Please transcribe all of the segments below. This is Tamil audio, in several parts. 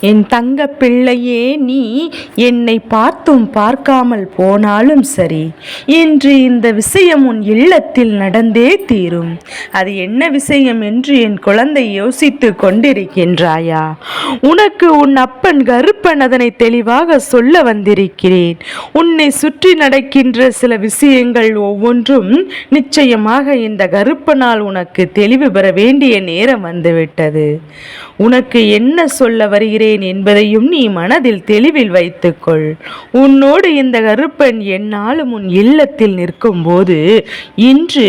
என் தங்க பிள்ளையே, நீ என்னை பார்த்தும் பார்க்காமல் போனாலும் சரி, இன்று இந்த விஷயம் உன் இல்லத்தில் நடந்தே தீரும். அது என்ன விஷயம் என்று என் குழந்தை யோசித்து கொண்டிருக்கின்றாயா? உனக்கு உன் அப்பன் கருப்பன் அதனை தெளிவாக சொல்ல வந்திருக்கிறேன். உன்னை சுற்றி நடக்கின்ற சில விஷயங்கள் ஒவ்வொன்றும் நிச்சயமாக இந்த கருப்பனால் உனக்கு தெளிவு பெற வேண்டிய நேரம் வந்துவிட்டது. உனக்கு என்ன சொல்ல வருகிறேன் என்பதையும் நீ மனதில் தெளிவில் வைத்துக்கொள். உன்னோடு இந்த கருப்பன் எந்நாளும் உன் இல்லத்தில் நிற்கும் போது, இன்று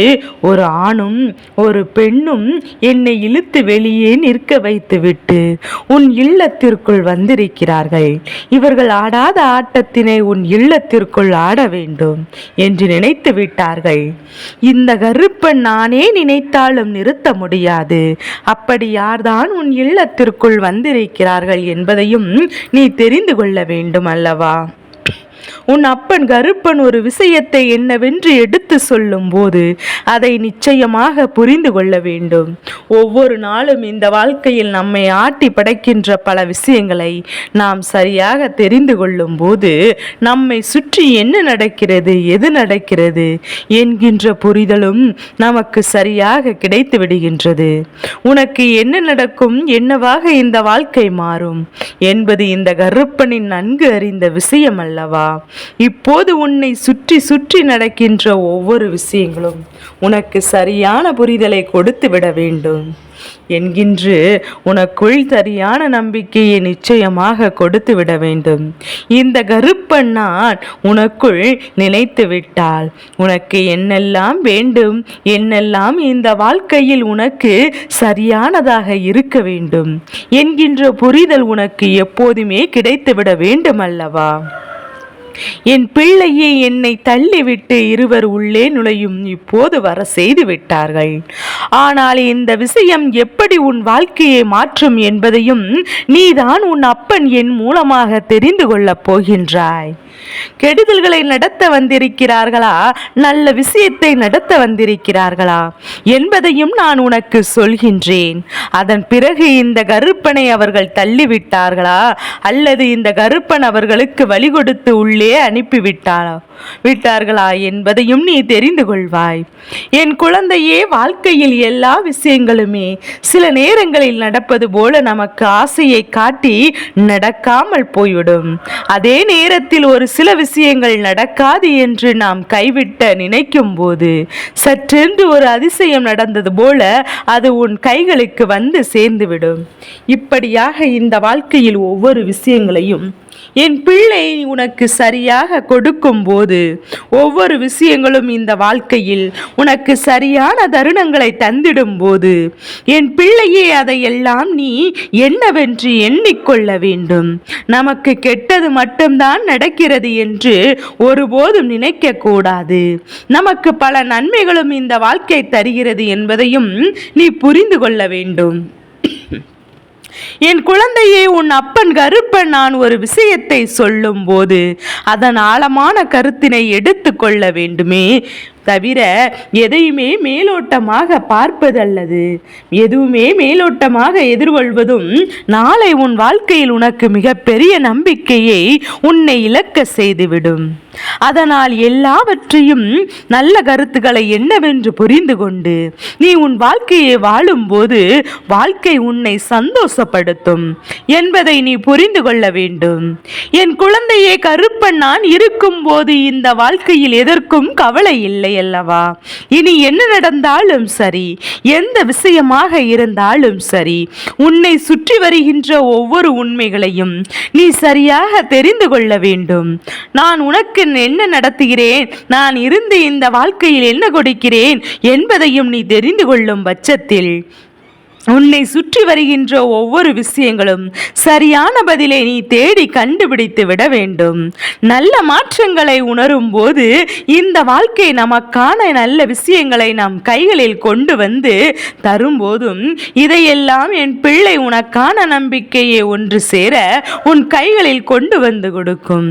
ஒரு ஆணும் ஒரு பெண்ணும் என்னை இழுத்து வெளியே நிற்க வைத்துவிட்டு உன் இல்லத்திற்குள் வந்திருக்கிறார்கள். இவர்கள் ஆடாத ஆட்டத்தினை உன் இல்லத்திற்குள் ஆட வேண்டும் என்று நினைத்து விட்டார்கள். இந்த கருப்பன் நானே நினைத்தாலும் நிறுத்த முடியாது. அப்படி யார்தான் உன் இல்லத்திற்குள் வந்திருக்கிறார்கள் என்பதையும் நீ தெரிந்து கொள்ள வேண்டும் அல்லவா? உன் அப்பன் கருப்பன் ஒரு விஷயத்தை என்னவென்று எடுத்து சொல்லும் போது அதை நிச்சயமாக புரிந்து கொள்ள வேண்டும். ஒவ்வொரு நாளும் இந்த வாழ்க்கையில் நம்மை ஆட்டி படைக்கின்ற பல விஷயங்களை நாம் சரியாக தெரிந்து கொள்ளும் போது நம்மை சுற்றி என்ன நடக்கிறது, எது நடக்கிறது என்கின்ற புரிதலும் நமக்கு சரியாக கிடைத்து விடுகின்றது. உனக்கு என்ன நடக்கும், என்னவாக இந்த வாழ்க்கை மாறும் என்பது இந்த கருப்பனின் நன்கு அறிந்த விஷயம் அல்லவா? இப்போது உன்னை சுற்றி சுற்றி நடக்கின்ற ஒவ்வொரு விஷயங்களும் உனக்கு சரியான புரிதலை கொடுத்து விட வேண்டும் என்கின்ற உனக்குள் சரியான நம்பிக்கையை நிச்சயமாக கொடுத்து விட வேண்டும். இந்த கருப்பன் நான் உனக்குள் நினைத்து விட்டால் உனக்கு என்னெல்லாம் வேண்டும், என்னெல்லாம் இந்த வாழ்க்கையில் உனக்கு சரியானதாக இருக்க வேண்டும் என்கின்ற புரிதல் உனக்கு எப்போதுமே கிடைத்துவிட வேண்டும் அல்லவா? என் பிள்ளையை என்னை தள்ளிவிட்டு இருவர் உள்ளே நுழையும் இப்போது வர செய்து விட்டார்கள். ஆனால் இந்த விஷயம் எப்படி உன் வாழ்க்கையை மாற்றும் என்பதையும் நீதான் உன் அப்பன் என் மூலமாக தெரிந்து கொள்ளப் போகின்றாய். கெடுதல்களை நடத்த வந்திருக்கிறார்களா, நல்ல விஷயத்தை நடத்த வந்திருக்கிறார்களா என்பதையும் நான் உனக்கு சொல்கின்றேன். அதன் பிறகு இந்த கருப்பனை அவர்கள் தள்ளிவிட்டார்களா அல்லது இந்த கருப்பன் அவர்களுக்கு வழி கொடுத்து உள்ளே அனுப்பிவிட்டார்களா என்பதையும் நீ தெரிந்து கொள்வாய். என் குழந்தையே, வாழ்க்கையில் எல்லா விஷயங்களுமே சில நேரங்களில் நடப்பது போல நமக்கு ஆசையை காட்டி நடக்காமல் போய்விடும். அதே நேரத்தில் ஒரு சில விஷயங்கள் நடக்காது என்று நாம் கைவிட்ட நினைக்கும் போது சற்றென்று ஒரு அதிசயம் நடந்தது போல அது உன் கைகளுக்கு வந்து சேர்ந்துவிடும். இப்படியாக இந்த வாழ்க்கையில் ஒவ்வொரு விஷயங்களையும் என் பிள்ளை உனக்கு சரியாக கொடுக்கும் போது ஒவ்வொரு விஷயங்களும் இந்த வாழ்க்கையில் உனக்கு சரியான தருணங்களை தந்திடும் போது என் பிள்ளையே அதையெல்லாம் நீ என்னவென்று எண்ணிக்கொள்ள வேண்டும். நமக்கு கெட்டது மட்டும்தான் நடக்கிறது என்று ஒருபோதும் நினைக்க கூடாது. நமக்கு பல நன்மைகளும் இந்த வாழ்க்கை தருகிறது என்பதையும் நீ புரிந்து கொள்ள வேண்டும். என் குழந்தையே, உன் அப்பன் கருப்பன் நான் ஒரு விஷயத்தை சொல்லும் போது அதன் ஆழமான கருத்தினை எடுத்து கொள்ள வேண்டுமே தவிர எதையுமே மேலோட்டமாக பார்ப்பதல்லது எதுவுமே மேலோட்டமாக எதிர்கொள்வதும் நாளை உன் வாழ்க்கையில் உனக்கு மிகப்பெரிய நம்பிக்கையை உன்னை இழக்க செய்துவிடும். அதனால் எல்லாவற்றையும் நல்ல கருத்துக்களை என்னவென்று புரிந்து கொண்டு நீ உன் வாழ்க்கையை வாழும்போது வாழ்க்கை உன்னை சந்தோஷப்படுத்தும் என்பதை நீ புரிந்து கொள்ள வேண்டும். என் குழந்தையே, கருப்பன் நான் இருக்கும் போது இந்த வாழ்க்கையில் எதற்கும் கவலை இல்லை அல்லவா? இனி என்ன நடந்தாலும் சரி, எந்த விஷயமாக இருந்தாலும் சரி, உன்னை சுற்றி வருகின்ற ஒவ்வொரு உண்மைகளையும் நீ சரியாக தெரிந்து கொள்ள வேண்டும். நான் உனக்கு என்ன நடத்துகிறேன், நான் இருந்து இந்த வாழ்க்கையில் என்ன கொடுக்கிறேன் என்பதையும் நீ தெரிந்து கொள்ளும் பட்சத்தில் உன்னை சுற்றி வருகின்ற ஒவ்வொரு விஷயங்களும் சரியான பதிலை நீ தேடி கண்டுபிடித்து விட வேண்டும். நல்ல மாற்றங்களை உணரும் போது இந்த வாழ்க்கை நமக்கான நல்ல விஷயங்களை நம் கைகளில் கொண்டு வந்து தரும்போதும் இதையெல்லாம் என் பிள்ளை உனக்கான நம்பிக்கையை ஒன்று சேர உன் கைகளில் கொண்டு வந்து கொடுக்கும்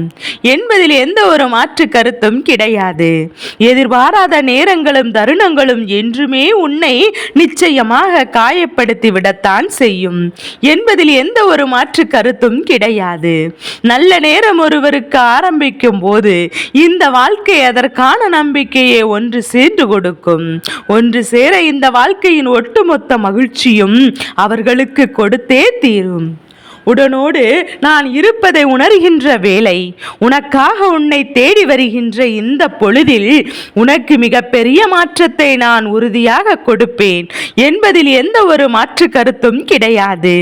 என்பதில் எந்த ஒரு மாற்று கருத்தும் கிடையாது. எதிர்பாராத நேரங்களும் தருணங்களும் என்றுமே உன்னை நிச்சயமாக காயப்பட ஏற்படுத்தி விடத்தான் செய்யும் என்பதில் எந்த ஒரு மாற்று கருத்தும் கிடையாது. நல்ல நேரம் ஒருவருக்கு ஆரம்பிக்கும் போது இந்த வாழ்க்கை அதற்கான நம்பிக்கையை ஒன்று சேர்ந்து கொடுக்கும். ஒன்று சேர இந்த வாழ்க்கையின் ஒட்டுமொத்த மகிழ்ச்சியும் அவர்களுக்கு கொடுத்தே தீரும். உடனோடு நான் இருப்பதை உணர்கின்ற வேளை, உனக்காக உன்னை தேடி வருகின்ற இந்த பொழுதில் உனக்கு மிகப்பெரிய மாற்றத்தை நான் உறுதியாக கொடுப்பேன் என்பதில் எந்த ஒரு மாற்று கருத்தும் கிடையாது.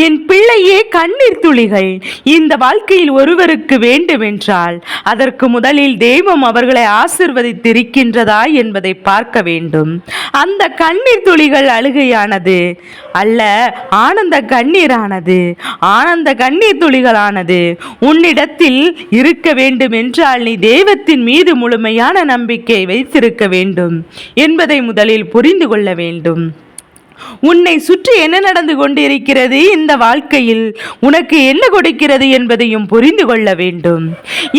என் பிள்ளையே, கண்ணீர் துளிகள் இந்த வாழ்க்கையில் ஒருவருக்கு வேண்டுமென்றால் அதற்கு முதலில் தெய்வம் அவர்களை ஆசிர்வதித்திருக்கின்றதா என்பதை பார்க்க வேண்டும். அந்த கண்ணீர் துளிகள் அழுகையானது அல்ல, ஆனந்த கண்ணீரானது, ஆனந்த கண்ணீர் துளிகளானது. உன்னிடத்தில் இருக்க வேண்டும் என்றால் நீ தெய்வத்தின் மீது முழுமையான நம்பிக்கை வைத்திருக்க வேண்டும் என்பதை முதலில் புரிந்து கொள்ள வேண்டும். உன்னை சுற்றி என்ன நடந்து கொண்டிருக்கிறது, இந்த வாழ்க்கையில் உனக்கு என்ன கொடுக்கிறது என்பதையும் புரிந்து கொள்ள வேண்டும்.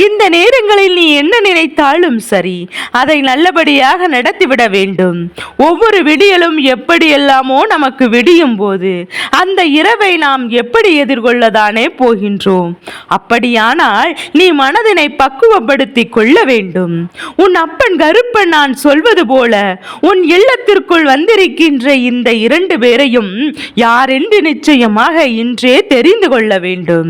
இந்த நேரங்களில் நீ என்ன நினைத்தாலும் சரி, அதை நல்லபடியாக நடத்திவிட வேண்டும். ஒவ்வொரு விடியலும் எப்படியெல்லாமோ நமக்கு விடியும் போது அந்த இரவை நாம் எப்படி எதிர்கொள்ளதானே போகின்றோம். அப்படியானால் நீ மனதினை பக்குவப்படுத்தி கொள்ள வேண்டும். உன் அப்பன் கருப்பன் நான் சொல்வது போல உன் இல்லத்திற்குள் வந்திருக்கின்ற இந்த இரண்டு பேரையும் யார் என்று நிச்சயமாக இன்றே தெரிந்து கொள்ள வேண்டும்.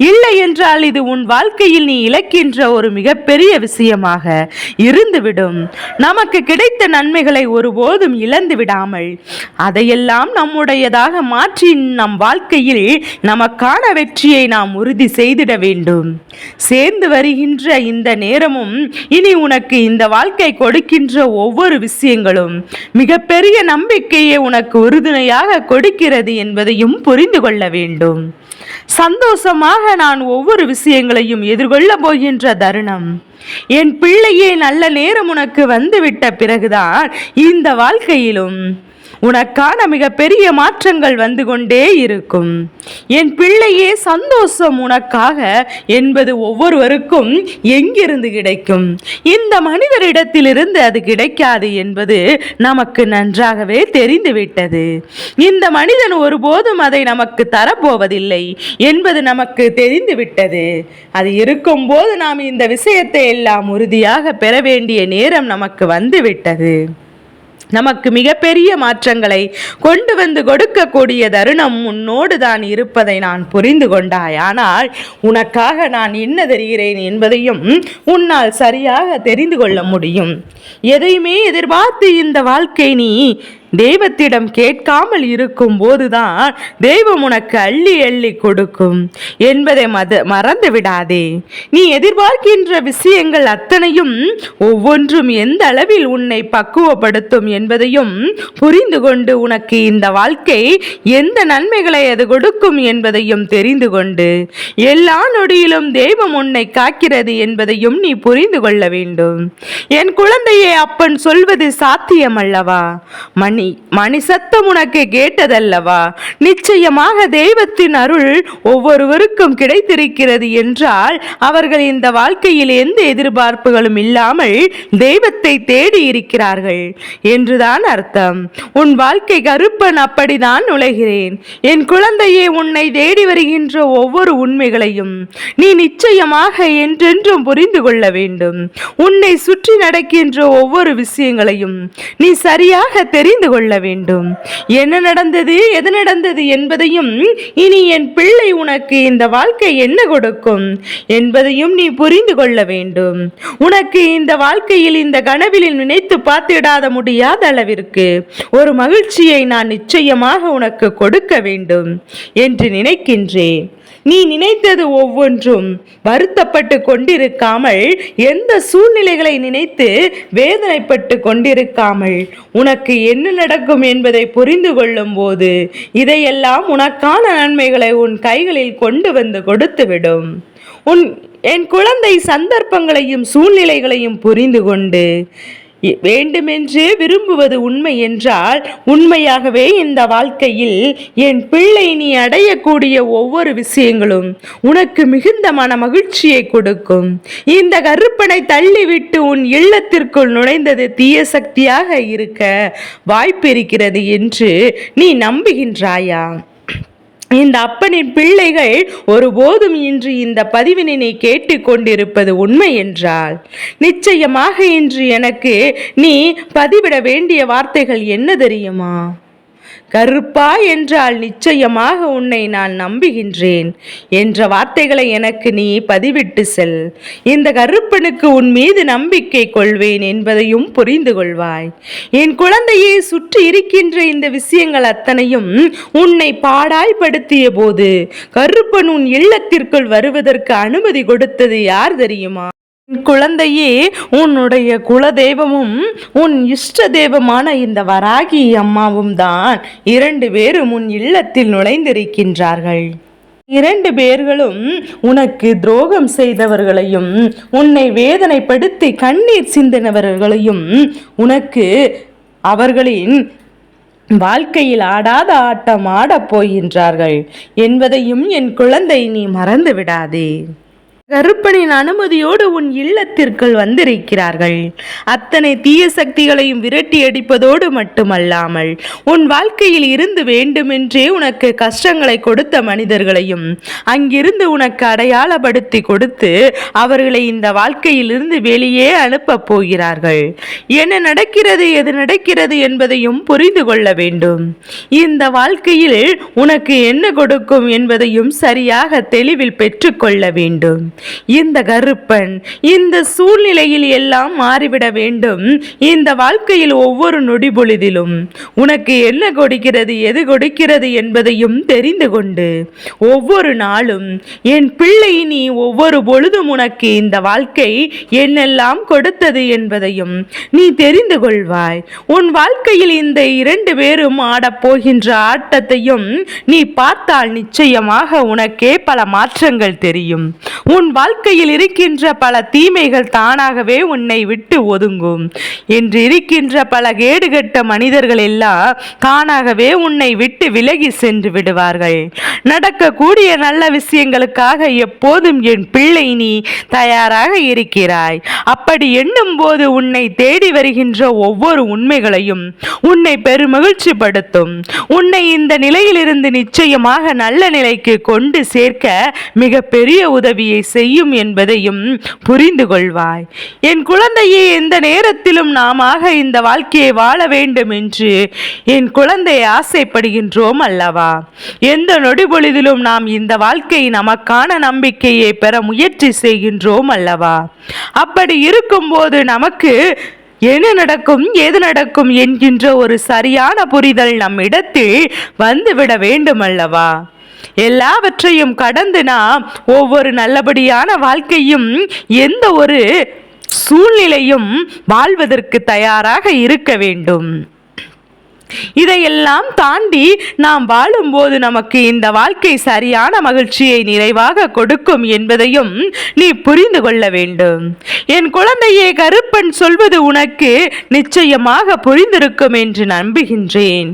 இல்லை என்றால் இது உன் வாழ்க்கையில் நீ இழக்கின்ற ஒரு மிகப்பெரிய விஷயமாக இருந்துவிடும். நமக்கு கிடைத்த நன்மைகளை ஒருபோதும் இழந்து விடாமல் அதையெல்லாம் நம்முடையதாக மாற்றி நம் வாழ்க்கையில் நமக்கான வெற்றியை நாம் உறுதி செய்திட வேண்டும். சேர்ந்து வருகின்ற இந்த நேரமும் இனி உனக்கு இந்த வாழ்க்கை கொடுக்கின்ற ஒவ்வொரு விஷயங்களும் மிகப்பெரிய நம்பிக்கையை உனக்கு உறுதுணையாக கொடுக்கிறது என்பதையும் புரிந்து கொள்ள வேண்டும். சந்தோஷமாக நான் ஒவ்வொரு விஷயங்களையும் எதிர்கொள்ள போகின்ற தருணம், என் பிள்ளையே, நல்ல நேரம் உனக்கு வந்துவிட்ட பிறகுதான் இந்த வாழ்க்கையிலும் உனக்கான மிகப்பெரிய மாற்றங்கள் வந்து கொண்டே இருக்கும். என் பிள்ளையே, சந்தோஷம் உனக்காக என்பது ஒவ்வொருவருக்கும் எங்கிருந்து கிடைக்கும்? இந்த மனிதரிடத்திலிருந்து அது கிடைக்காது என்பது நமக்கு நன்றாகவே தெரிந்துவிட்டது. இந்த மனிதன் ஒருபோதும் அதை நமக்கு தரப்போவதில்லை என்பது நமக்கு தெரிந்துவிட்டது. அது இருக்கும்போது நாம் இந்த விஷயத்தை எல்லாம் உறுதியாக பெற வேண்டிய நேரம் நமக்கு வந்துவிட்டது. நமக்கு மிகப்பெரிய மாற்றங்களை கொண்டு வந்து கொடுக்கக்கூடிய தருணம் உன்னோடு தான் இருப்பதை நான் புரிந்து கொண்டாய். ஆனால் உனக்காக நான் என்ன தெரிகிறேன் என்பதையும் உன்னால் சரியாக தெரிந்து கொள்ள முடியும். எதையுமே எதிர்பார்த்து இந்த வாழ்க்கை நீ தெய்வத்திடம் கேட்காமல் இருக்கும் போதுதான் தெய்வம் உனக்கு அள்ளி அள்ளி கொடுக்கும் என்பதை மறந்து விடாதே. நீ எதிர்பார்க்கின்ற விஷயங்கள் அத்தனையும் ஒவ்வொன்றும் எந்த அளவில் உன்னை பக்குவப்படுத்தும் என்பதையும் புரிந்து கொண்டு உனக்கு இந்த வாழ்க்கை எந்த நன்மைகளை அது கொடுக்கும் என்பதையும் தெரிந்து கொண்டு எல்லா நொடியிலும் தெய்வம் உன்னை காக்கிறது என்பதையும் நீ புரிந்து கொள்ள வேண்டும். என் குழந்தையே, அப்பன் சொல்வது சாத்தியமல்லவா? மணி சத்தம் உனக்கு கேட்டதல்லவா? நிச்சயமாக தெய்வத்தின் அருள் ஒவ்வொருவருக்கும் கிடைத்திருக்கிறது என்றால் அவர்கள் இந்த வாழ்க்கையில் எந்த எதிர்பார்ப்புகளும் இல்லாமல் தெய்வத்தை தேடி இருக்கிறார்கள் என்றுதான் அர்த்தம். உன் வாழ்க்கை கருப்பன் அப்படிதான் நுழைகிறேன். என் குழந்தையே, உன்னை தேடி வருகின்ற ஒவ்வொரு உண்மைகளையும் நீ நிச்சயமாக என்றென்றும் புரிந்து கொள்ள வேண்டும். உன்னை சுற்றி நடக்கின்ற ஒவ்வொரு விஷயங்களையும் நீ சரியாக தெரிந்து கொள்ள வேண்டும். என்ன நடந்தது, எது நடந்தது என்பதையும் இனி என் பிள்ளை உனக்கு இந்த வாழ்க்கை என்ன கொடுக்கும் என்பதையும் நீ புரிந்து கொள்ள வேண்டும். உனக்கு இந்த வாழ்க்கையில் இந்த கனவில் நினைத்து பார்த்திடாத முடியாத அளவிற்கு ஒரு மகிழ்ச்சியை நான் நிச்சயமாக உனக்கு கொடுக்க வேண்டும் என்று நினைக்கின்றேன். நீ நினைத்தது ஒவ்வொன்றும் வருத்தப்பட்டு கொண்டிருக்காமல், எந்த சூழ்நிலைகளை நினைத்து வேதனைப்பட்டு கொண்டிருக்காமல், உனக்கு என்ன நடக்கும் என்பதை புரிந்து கொள்ளும் போது இதையெல்லாம் உனக்கான நன்மைகளை உன் கைகளில் கொண்டு வந்து கொடுத்துவிடும். என் குழந்தை சந்தர்ப்பங்களையும் சூழ்நிலைகளையும் புரிந்து கொண்டு வேண்டுமென்றே விரும்புவது உண்மை என்றால் உண்மையாகவே இந்த வாழ்க்கையில் என் பிள்ளை நீ அடையக்கூடிய ஒவ்வொரு விஷயங்களும் உனக்கு மிகுந்த மன மகிழ்ச்சியை கொடுக்கும். இந்த கருப்பனை தள்ளிவிட்டு உன் இல்லத்திற்குள் நுழைந்தது தீய சக்தியாக இருக்க வாய்ப்பிருக்கிறது என்று நீ நம்புகின்றாயா? இந்த அப்பனின் பிள்ளைகள் ஒருபோதும் இன்று இந்த பதிவினை கேட்டுக்கொண்டிருப்பது உண்மை என்றால் நிச்சயமாக இன்று எனக்கு நீ பதிவிட வேண்டிய வார்த்தைகள் என்ன தெரியுமா? கருப்பா என்றால் நிச்சயமாக உன்னை நான் நம்புகின்றேன் என்ற வார்த்தைகளை எனக்கு நீ பதிவிட்டு செல். இந்த கருப்பனுக்கு உன் மீது நம்பிக்கை கொள்வேன் என்பதையும் புரிந்து கொள்வாய். என் குழந்தையை சுற்றி இருக்கின்ற இந்த விஷயங்கள் அத்தனையும் உன்னை பாடாய்படுத்திய போது கருப்பன் உன் இல்லத்திற்குள் வருவதற்கு அனுமதி கொடுத்தது யார் தெரியுமா? குழந்தையே, உன்னுடைய குலதெய்வமும் உன் இஷ்ட தெய்வமான இந்த வராகி அம்மாவும் தான் 2 பேரும் உன் இல்லத்தில் நுழைந்திருக்கின்றார்கள். 2 பேர்களும் உனக்கு துரோகம் செய்தவர்களையும் உன்னை வேதனைப்படுத்தி கண்ணீர் சிந்தினவர்களையும் உனக்கு அவர்களின் வாழ்க்கையில் ஆடாத ஆட்டம் ஆடப் போகின்றார்கள் என்பதையும் என் குழந்தை நீ மறந்து விடாதே. கருப்பனின் அனுமதியோடு உன் இல்லத்திற்குள் வந்திருக்கிறார்கள். அத்தனை தீய சக்திகளையும் விரட்டி அடிப்பதோடு மட்டுமல்லாமல் உன் வாழ்க்கையில் இருந்து வேண்டுமென்றே உனக்கு கஷ்டங்களை கொடுத்த மனிதர்களையும் அங்கிருந்து உனக்கு அடையாளப்படுத்தி கொடுத்து அவர்களை இந்த வாழ்க்கையில் இருந்து வெளியே அனுப்ப போகிறார்கள். என்ன நடக்கிறது, எது நடக்கிறது என்பதையும் புரிந்து கொள்ள வேண்டும். இந்த வாழ்க்கையில் உனக்கு என்ன கொடுக்கும் என்பதையும் சரியாக தெளிவில் பெற்றுக்கொள்ள வேண்டும். இந்த கருப்பன் இந்த சூழ்நிலையில் எல்லாம் மாறிவிட வேண்டும். இந்த வாழ்க்கையில் ஒவ்வொரு நொடி பொழுதிலும் உனக்கு என்ன கொடுக்கிறது, எது கொடுக்கிறது என்பதையும் தெரிந்து கொண்டு ஒவ்வொரு நாளும் என் பிள்ளை நீ ஒவ்வொரு பொழுதும் உனக்கு இந்த வாழ்க்கை என்னெல்லாம் கொடுத்தது என்பதையும் நீ தெரிந்து கொள்வாய். உன் வாழ்க்கையில் இந்த 2 பேரும் ஆடப்போகின்ற ஆட்டத்தையும் நீ பார்த்தால் நிச்சயமாக உனக்கே பல மாற்றங்கள் தெரியும். உன் வாழ்க்கையில் இருக்கின்ற பல தீமைகள் தானாகவே உன்னை விட்டு ஒதுங்கும். என்று இருக்கின்ற பல கேடுகட்ட மனிதர்கள் எல்லாம் தானாகவே உன்னை விட்டு விலகி சென்று விடுவார்கள். நடக்கக்கூடிய நல்ல விஷயங்களுக்காக எப்போதும் என் பிள்ளை நீ தயாராக இருக்கிறாய். அப்படி எண்ணும் போது உன்னை தேடி வருகின்ற ஒவ்வொரு உண்மைகளையும் உன்னை பெருமகிழ்ச்சி படுத்தும். உன்னை இந்த நிலையிலிருந்து நிச்சயமாக நல்ல நிலைக்கு கொண்டு சேர்க்க மிக பெரிய உதவியை செய்யும் என்பதையும் புரிந்து கொள்வாய். என் குழந்தையே, எந்த நேரத்திலும் நாமாக இந்த வாழ்க்கையை வாழ வேண்டும் என்று என் குழந்தை ஆசைப்படுகின்றோம் அல்லவா? எந்த நொடி பொழுதிலும் நாம் இந்த வாழ்க்கை நமக்கான நம்பிக்கையை பெற முயற்சி செய்கின்றோம் அல்லவா? அப்படி இருக்கும்போது நமக்கு என்ன நடக்கும், ஏது நடக்கும் என்கின்ற ஒரு சரியான புரிதல் நம் இடத்தில் வந்துவிட வேண்டும் அல்லவா? எல்லாவற்றையும் கடந்து நாம் ஒவ்வொரு நல்லபடியான வாழ்க்கையும் எந்த ஒரு சூழ்நிலையும் வாழ்வதற்கு தயாராக இருக்க வேண்டும். இதையெல்லாம் தாண்டி நாம் வாழும்போது நமக்கு இந்த வாழ்க்கை சரியான மகிழ்ச்சியை நிறைவாக கொடுக்கும் என்பதையும் நீ புரிந்து கொள்ள வேண்டும். என் குழந்தையே, கருப்பன் சொல்வது உனக்கு நிச்சயமாக புரிந்திருக்கும் என்று நம்புகின்றேன்.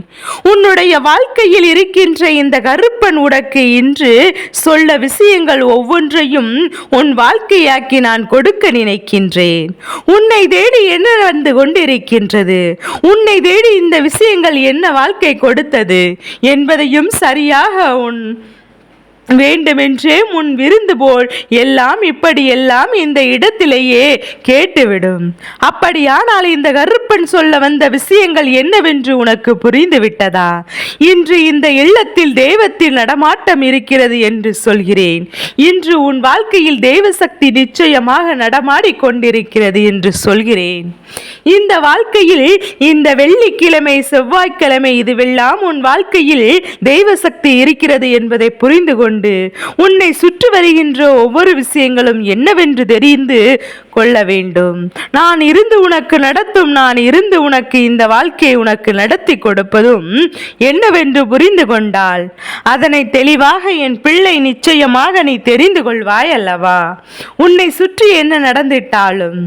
உன்னுடைய வாழ்க்கையில் இருக்கின்ற இந்த கருப்பன் உனக்கு இன்று சொல்ல விஷயங்கள் ஒவ்வொன்றையும் உன் வாழ்க்கையாக்கி நான் கொடுக்க நினைக்கின்றேன். உன்னை தேடி என்ன வந்து கொண்டிருக்கின்றது, உன்னை தேடி இந்த விஷயங்கள் என்ன வாழ்க்கை கொடுத்தது என்பதையும் சரியாக உன் வேண்டுமென்றே முன் விருந்து போல் எல்லாம் இப்படியெல்லாம் இந்த இடத்திலேயே கேட்டுவிடும். அப்படியானால் இந்த கருப்பன் சொல்ல வந்த விஷயங்கள் என்னவென்று உனக்கு புரிந்து விட்டதா? இன்று இந்த இல்லத்தில் தெய்வத்தில் நடமாட்டம் இருக்கிறது என்று சொல்கிறேன். இன்று உன் வாழ்க்கையில் தெய்வ சக்தி நிச்சயமாக நடமாடி கொண்டிருக்கிறது என்று சொல்கிறேன். இந்த வாழ்க்கையில் இந்த வெள்ளிக்கிழமை, செவ்வாய்க்கிழமை இதுவெல்லாம் உன் வாழ்க்கையில் தெய்வ சக்தி இருக்கிறது என்பதை புரிந்து கொண்டு கொண்டு உன்னை சுற்றி வருகின்ற ஒவ்வொரு விஷயங்களும் என்னவென்று தெரிந்து கொள்ள வேண்டும். நான் இருந்து உனக்கு நடத்தும், நான் இருந்து உனக்கு இந்த வாழ்க்கையை உனக்கு நடத்தி கொடுப்பதும் என்னவென்று புரிந்து கொண்டால் அதனை தெளிவாக என் பிள்ளை நிச்சயமாக நீ தெரிந்து கொள்வாய் அல்லவா? உன்னை சுற்றி என்ன நடந்திட்டாலும்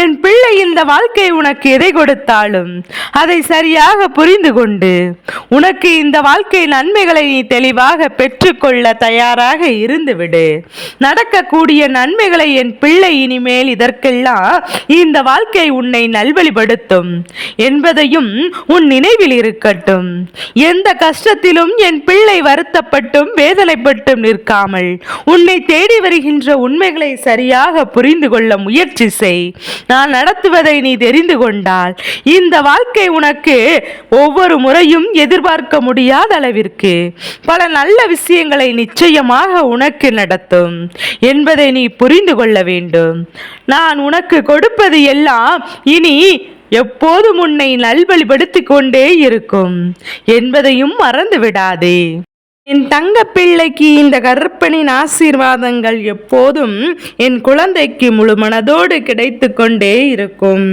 என் பிள்ளை இந்த வாழ்க்கை உனக்கு எதை கொடுத்தாலும் அதை சரியாக புரிந்து கொண்டு உனக்கு இந்த வாழ்க்கை நன்மைகளை நீ தெளிவாக பெற்றுக்கொள்ள தயாராக இருந்துவிடு. நடக்கக்கூடிய நன்மைகளை என் பிள்ளை இனிமேல் இதற்கெல்லாம் இந்த வாழ்க்கை உன்னை நல்வழிப்படுத்தும் என்பதையும் உன் நினைவில் இருக்கட்டும். எந்த கஷ்டத்திலும் என் பிள்ளை வருத்தப்பட்டும் வேதனைப்பட்டும் நிற்காமல் உன்னை தேடி வருகின்ற உண்மைகளை சரியாக புரிந்து கொள்ள முயற்சி செய். நான் நடத்துவதை நீ தெரிந்து கொண்டால் இந்த வாழ்க்கை உனக்கு ஒவ்வொரு முறையும் எதிர்பார்க்க முடியாத அளவிற்கு பல நல்ல விஷயங்களை நிச்சயமாக உனக்கு நடத்தும் என்பதை நீ புரிந்து கொள்ள வேண்டும். நான் உனக்கு கொடுப்பது எல்லாம் இனி எப்போதும் உன்னை நல்வழிப்படுத்திக் கொண்டே இருக்கும் என்பதையும் மறந்து விடாதே. என் தங்க பிள்ளைக்கு இந்த கருப்பனின் ஆசீர்வாதங்கள் எப்போதும் என் குழந்தைக்கு முழு மனதோடு கிடைத்து கொண்டே இருக்கும்.